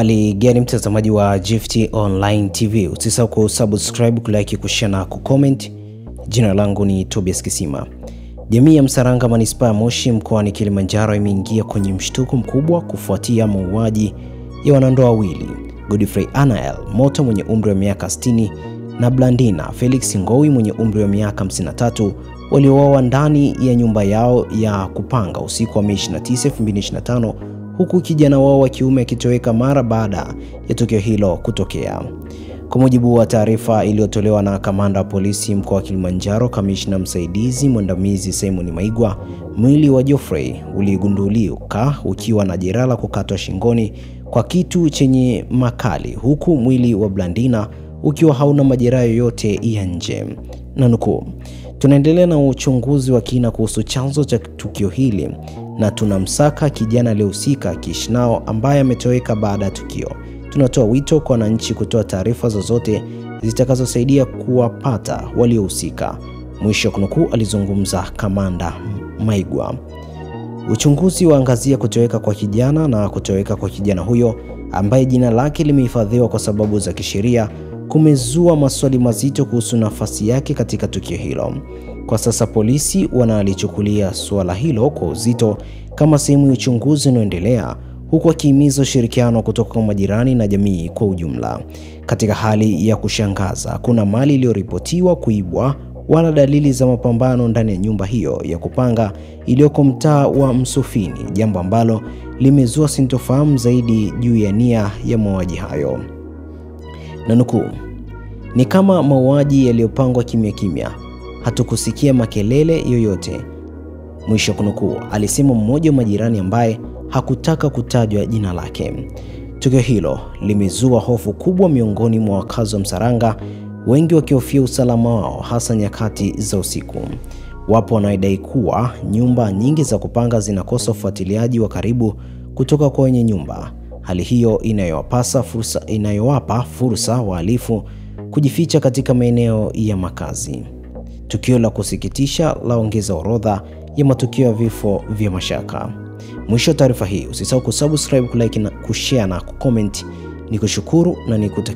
Gani mtazamaji wa Gift Online TV, usisahau kusubscribe, kulike, kushare na kucomment. Jina langu ni Tobias Kisima. Jamii ya Msaranga Manispaa ya Moshi mkoani Kilimanjaro imeingia kwenye mshtuko mkubwa kufuatia mauaji ya wanandoa wawili, Godfrey Anael Moto mwenye umri wa miaka 60 na Blandina Felix Ngowi mwenye umri wa miaka 53 waliouawa ndani ya nyumba yao ya kupanga usiku wa Mei 29, 2025, huku kijana wao wa kiume akitoweka mara baada ya tukio hilo kutokea. Kwa mujibu wa taarifa iliyotolewa na kamanda wa polisi mkoa wa Kilimanjaro, kamishna msaidizi mwandamizi Simon Maigwa, mwili wa Godfrey uligundulika ukiwa na jeraha la kukatwa shingoni kwa kitu chenye makali, huku mwili wa Blandina ukiwa hauna majeraha yoyote ya nje. Na nukuu, "Tunaendelea na uchunguzi wa kina kuhusu chanzo cha tukio hili na tunamsaka kijana aliyehusika kishnao ambaye ametoweka baada ya tukio. Tunatoa wito kwa wananchi kutoa taarifa zozote zitakazosaidia kuwapata waliohusika." Mwisho kunukuu, alizungumza kamanda Maigwa. Uchunguzi waangazia kutoweka kwa kijana na kutoweka kwa kijana huyo ambaye jina lake limehifadhiwa kwa sababu za kisheria kumezua maswali mazito kuhusu nafasi yake katika tukio hilo. Kwa sasa polisi wanalichukulia suala hilo kwa uzito kama sehemu ya uchunguzi unaoendelea, huku wakihimiza ushirikiano kutoka kwa majirani na jamii kwa ujumla. Katika hali ya kushangaza, kuna mali iliyoripotiwa kuibwa wala dalili za mapambano ndani ya nyumba hiyo ya kupanga iliyoko mtaa wa Msufini, jambo ambalo limezua sintofahamu zaidi juu ya nia ya mauaji hayo. Na nukuu, "Ni kama mauaji yaliyopangwa kimya kimya. Hatukusikia makelele yoyote." Mwisho kunukuu, alisema mmoja wa majirani ambaye hakutaka kutajwa jina lake. Tukio hilo limezua hofu kubwa miongoni mwa wakazi wa Msaranga, wengi wakihofia usalama wao hasa nyakati za usiku. Wapo wanaodai kuwa nyumba nyingi za kupanga zinakosa ufuatiliaji wa karibu kutoka kwa wenye nyumba. Hali hiyo inayowapa fursa wahalifu kujificha katika maeneo ya makazi. Tukio la kusikitisha laongeza orodha ya matukio ya vifo vya mashaka. Mwisho wa taarifa hii, usisahau kusubscribe, kulike na kushare na kucomment. Nikushukuru na nikutakia